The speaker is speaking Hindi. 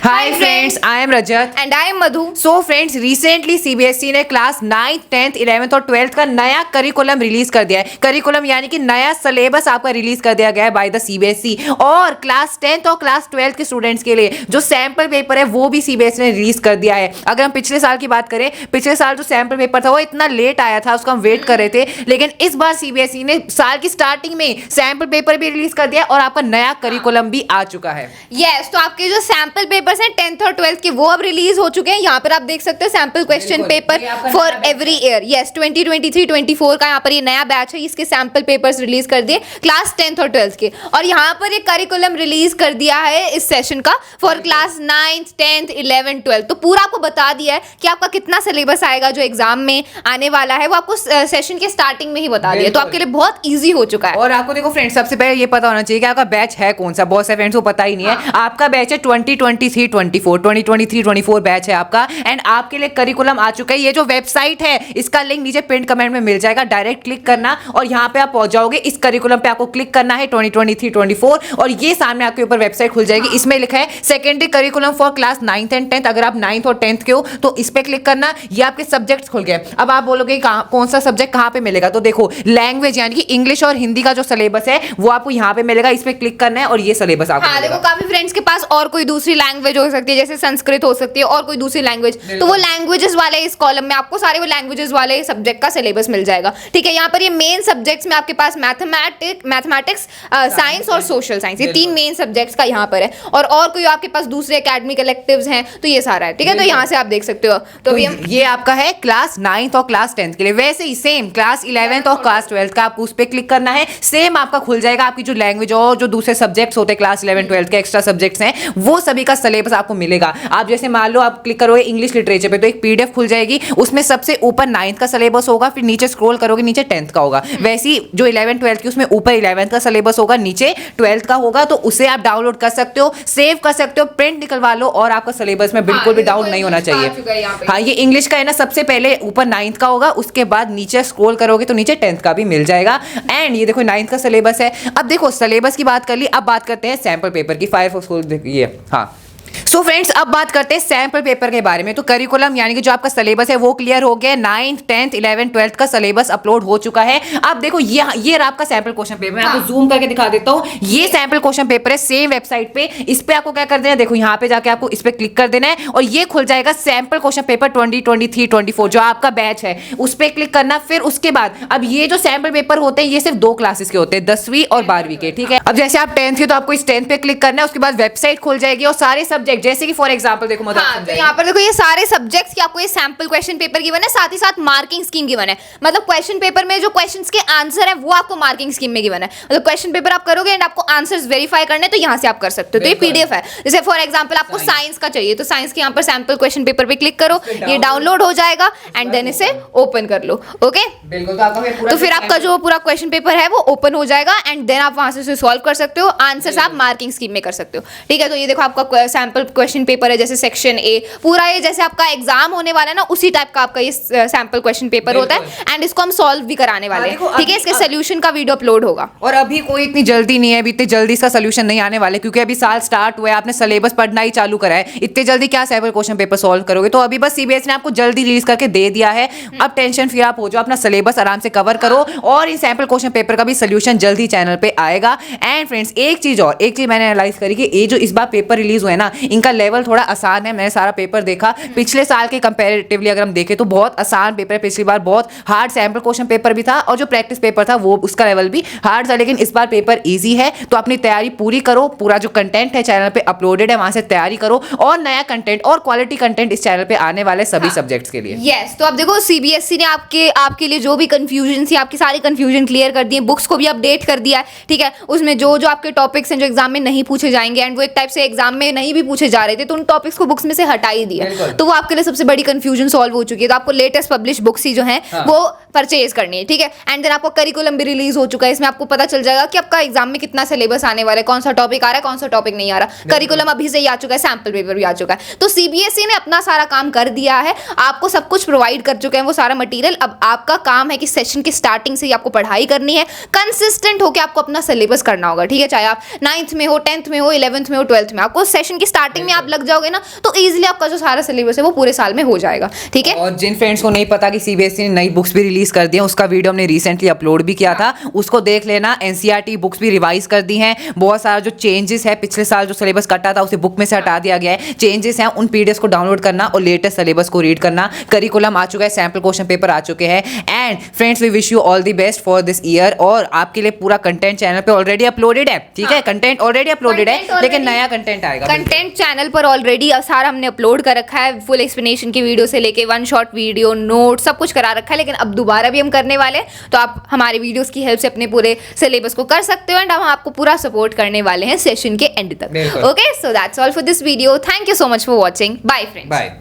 Hi friends, I am Rajat and I am Madhu. So friends, recently CBSE ने क्लास 9th, 10th, 11th और 12th का नया करिकुलम रिलीज कर दिया है। करिकुलम यानी कि नया सिलेबस आपका रिलीज कर दिया गया है बाय द CBSE। और क्लास 10th और क्लास 12th के स्टूडेंट्स के लिए जो सैंपल पेपर है वो भी CBSE ने रिलीज कर दिया है। अगर हम पिछले साल की बात करें, पिछले साल जो सैंपल पेपर था वो इतना लेट आया था, उसको हम वेट कर रहे थे, लेकिन इस बार CBSE ने साल की स्टार्टिंग में सैंपल पेपर भी रिलीज कर दिया और आपका नया करिकुलम भी आ चुका है। तो आपके जो सैंपल पेपर्स हैं 10th और 12th के वो अब रिलीज हो चुके हैं। यहाँ पर आप देख सकते हो sample question paper for every year. 2023-24 का यहाँ पर ये नया बैच है, इसके सैंपल पेपर्स रिलीज कर दिए क्लास 10th और 12th के। और यहाँ पर एक करिकुलम रिलीज कर दिया है इस सेशन का for class 9th, 10th, 11th, 12th। तो पूरा आपको बता दिया है कि आपका कितना सिलेबस आएगा जो एग्जाम में आने वाला है, वो आपको सेशन के स्टार्टिंग में ही बता दिया। तो आपके लिए बहुत ईजी हो चुका है। और आपको देखो फ्रेंड्स, सबसे पहले ये पता होना चाहिए कि आपका बैच है कौन सा। बहुत से फ्रेंड्स को पता ही नहीं है। आपका बैच है 2023-24 बैच है आपका। एंड आपके लिए करिकुलम आ चुका है। ये जो वेबसाइट है इसका लिंक नीचे पिन कमेंट में मिल जाएगा, डायरेक्ट क्लिक करना और यहाँ पे आप पहुंच जाओगे। इस करिकुलम पे आपको क्लिक करना है 2023-24 और ये सामने आपके ऊपर वेबसाइट खुल जाएगी। इसमें लिखा है secondary curriculum for class 9th and 10th। अगर आप 9th और 10th के हो तो इस पे क्लिक करना। ये आपके सब्जेक्ट्स खुल गए। अब आप बोलोगे कौन सा सब्जेक्ट कहाँ पे मिलेगा, तो देखो लैंग्वेज यानी कि इंग्लिश और हिंदी का जो सिलेबस है वो आपको यहाँ पे मिलेगा। इस पे क्लिक करना है और ये सिलेबस आपको देखो काफी फ्रेंड्स के पास और कोई दूसरी लैंग्वेज हो सकती है, जैसे संस्कृत हो सकती है और कोई दूसरी लैंग्वेज, तो वो लैंग्वेजेस वाले इस कॉलम में आपको सारे वो लैंग्वेजेस वाले सब्जेक्ट का सिलेबस मिल जाएगा। ठीक है, यहाँ पर ये मेन सब्जेक्ट्स में आपके पास मैथमेटिक्स, साइंस और सोशल साइंस, ये 3 मेन सब्जेक्ट्स का यहाँ पर है। और कोई आपके पास दूसरे एकेडमिक इलेक्टिव्स हैं तो ये सारा है। ठीक है, तो यहाँ से आप देख सकते हो। तो ये आपका है क्लास 9th और क्लास 10th के लिए। वैसे ही सेम क्लास 11th और क्लास 12th का आपको उस पर क्लिक करना है। सेम आपका खुल जाएगा। आपकी जो लैंग्वेज और जो दूसरे सब्जेक्ट्स होते हैं क्लास 11 12 के एक्स्ट्रा सब्जेक्ट्स हैं वो सभी का सिलेबस आपको मिलेगा। आप जैसे मान लो आप क्लिक करोगे इंग्लिश लिटरेचर पे तो एक PDF खुल जाएगी। उसमें सबसे ऊपर 9th का सिलेबस होगा, फिर नीचे स्क्रॉल करोगे नीचे 10th का होगा। वैसे ही जो 11 12 की उसमें ऊपर 11th का सिलेबस होगा, नीचे 12th का होगा। तो उसे आप डाउनलोड कर सकते हो, सेव कर सकते हो, प्रिंट निकलवा लो और आपका सिलेबस में बिल्कुल भी डाउट नहीं होना चाहिए। हाँ, ये इंग्लिश का है ना, सबसे पहले ऊपर 9th का होगा, उसके बाद नीचे स्क्रॉल करोगे तो नीचे 10th का भी मिल जाएगा। एंड ये देखो 9th का सिलेबस है। अब देखो सिलेबस की बात कर ली, अब बात करते हैं सैंपल पेपर की। फायरफॉक्स खोल देखिए। हाँ, सो फ्रेंड्स अब बात करते हैं सैंपल पेपर के बारे में। तो करिकुलम यानी कि जो आपका सिलेबस है वो क्लियर हो गया। 9th, 10th, 11th, 12th का सिलेबस अपलोड हो चुका है। अब देखो ये आपका सैंपल क्वेश्चन पेपर, मैं आपको जूम करके दिखा देता हूँ। ये सैंपल क्वेश्चन पेपर है सेम वेबसाइट पे। इस पे आपको क्या कर देना है, देखो यहाँ पे जाके आपको इस पे क्लिक कर देना है और ये खुल जाएगा सैंपल क्वेश्चन पेपर 2023-24 जो आपका बैच है, उस पे क्लिक करना। फिर उसके बाद अब ये जो सैंपल पेपर होते हैं ये सिर्फ 2 क्लासेस के होते हैं, 10वीं और 12वीं के। ठीक है, अब जैसे आप 10th के तो आपको इस 10th पे क्लिक करना है। उसके बाद वेबसाइट खुल जाएगी और सारे सब्जेक्ट जैसे कि फॉर एग्जांपल देखो तो यहाँ पर देखो ये सारे सब्जेक्ट्स की आपको ये सैंपल क्वेश्चन पेपर गिवन है, साथ ही साथ मार्किंग स्कीम गिवन है। मतलब क्वेश्चन पेपर में जो क्वेश्चंस के आंसर है वो आपको मार्किंग स्कीम में गिवन है। मतलब क्वेश्चन पेपर आप करोगे एंड आपको आंसर्स वेरीफाई करने तो यहाँ से आप कर सकते हो। तो ये PDF है। जैसे फॉर एग्जांपल आपको साइंस का चाहिए तो साइंस के यहाँ पर सैंपल क्वेश्चन पेपर पे क्लिक करो, ये डाउनलोड हो जाएगा एंड देन इसे ओपन कर लो। ओके, तो फिर आपका जो पूरा क्वेश्चन पेपर है वो ओपन हो जाएगा एंड देन आप वहां से सॉल्व कर सकते हो। आंसर्स आप मार्किंग स्कीम में कर सकते हो। ठीक है, तो ये देखो आपका सैंपल क्वेश्चन पेपर है, जैसे सेक्शन A पूरा ये जैसे आपका एग्जाम होने वाला है ना उसी टाइप का आपका ये सैंपल क्वेश्चन पेपर होता है एंड इसको हम सॉल्व भी कराने वाले हैं। ठीक है, इसके सोल्यूशन का वीडियो अपलोड होगा। और अभी कोई इतनी जल्दी नहीं है, अभी इतनी जल्दी इसका सोल्यूशन नहीं आने वाले क्योंकि अभी साल स्टार्ट हुआ है, आपने सिलेबस पढ़ना ही चालू करा है। इतने जल्दी क्या सैंपल क्वेश्चन पेपर सॉल्व करोगे? तो अभी बस CBSE ने आपको जल्दी रिलीज करके दे दिया है। अब टेंशन फ्री आप हो जाओ, अपना सिलेबस आराम से कवर करो और इन सैंपल क्वेश्चन पेपर का भी सोल्यूशन जल्दी चैनल पे आएगा। एंड फ्रेंड्स एक चीज मैंने एनालाइज करी कि ये जो इस बार पेपर रिलीज हुआ है ना, इनका लेवल थोड़ा आसान है। मैंने सारा पेपर देखा, पिछले साल के कंपैरेटिवली अगर हम देखें तो बहुत आसान पेपर है। पिछली बार बहुत हार्ड सैंपल क्वेश्चन पेपर भी था और जो प्रैक्टिस पेपर था वो उसका लेवल भी हार्ड था, लेकिन इस बार पेपर इजी है। तो अपनी तैयारी पूरी करो। पूरा जो कंटेंट है चैनल पे अपलोडेड है, वहां से तैयारी करो और नया कंटेंट और क्वालिटी कंटेंट इस चैनल पे आने वाले सभी सब्जेक्ट्स के लिए। यस, तो अब देखो CBSE ने आपके लिए जो भी कंफ्यूजन थी आपकी सारी कंफ्यूजन क्लियर कर दी है। बुक्स को भी अपडेट कर दिया है। ठीक है, उसमें जो आपके टॉपिक्स हैं जो एग्जाम में नहीं पूछे जाएंगे एंड वो एक टाइप से एग्जाम में नहीं भी पूछे जा रहे थे तो उन टॉपिक्स को बुक्स में से हटा ही दिया। तो वो आपके लिए सबसे बड़ी कंफ्यूजन सॉल्व हो चुकी है। तो आपको लेटेस्ट पब्लिश बुक्स ही जो हैं वो परचेज करनी है, ठीक है। एंड देन आपका करिकुलम भी रिलीज हो चुका है, इसमें आपको पता चल जाएगा कि आपका एग्जाम में कितना सिलेबस आने वाला है, कौन सा टॉपिक आ रहा है, कौन सा टॉपिक नहीं आ रहा। करिकुलम अभी से ही आ चुका है, सैंपल पेपर भी आ चुका है। तो सीबीएसई ने अपना सारा काम कर दिया है, आपको सब कुछ प्रोवाइड कर चुके हैं वो सारा मटेरियल। अब आपका काम है कि सेशन की स्टार्टिंग से ही आपको पढ़ाई करनी है, कंसिस्टेंट होकर आपको अपना सिलेबस करना होगा, ठीक है। चाहे आप 9th में हो, 10th में हो, 11th में हो, 12th में, आपको सेशन की स्टार्टिंग में आप लग जाओगे ना तो ईजिली आपका जो सारा सिलेबस है वो पूरे साल में हो जाएगा, ठीक है। और जिन फ्रेंड्स को नहीं पता कि सीबीएसई ने नई बुक्स भी रिलीज कर दी हैं, उसका वीडियो हमने रिसेंटली अपलोड भी किया था, उसको देख लेना। एनसीईआरटी बुक्स भी रिवाइज कर दी हैं, बहुत सारा जो चेंजेस है, पिछले साल जो सिलेबस कटा था उसे बुक में से हटा दिया गया है, चेंजेस हैं, उन पीडीएफ को डाउनलोड करना और लेटेस्ट सिलेबस को रीड करना। करिकुलम आ चुका है, सैंपल क्वेश्चन पेपर आ चुके हैं। And friends, we wish you all the best for this year. और आपके लिए पूरा कंटेंट चैनल पे ऑलरेडी अपलोडेड है, ठीक है। कंटेंट ऑलरेडी अपलोडेड है, लेकिन नया कंटेंट आएगा। कंटेंट चैनल पर ऑलरेडी सारा हमने अपलोड कर रखा है, फुल एक्सप्लेनेशन की वीडियो से लेके वन शॉट वीडियो, नोट, सब कुछ करा रखा है। लेकिन अब दोबारा भी हम करने वाले हैं, तो आप हमारे वीडियोस की हेल्प से अपने पूरे सिलेबस को कर सकते हो। एंड हम आपको पूरा सपोर्ट करने वाले हैं सेशन के एंड तक। Okay, so that's all for this video. Thank you so much for watching. Bye friends. Bye.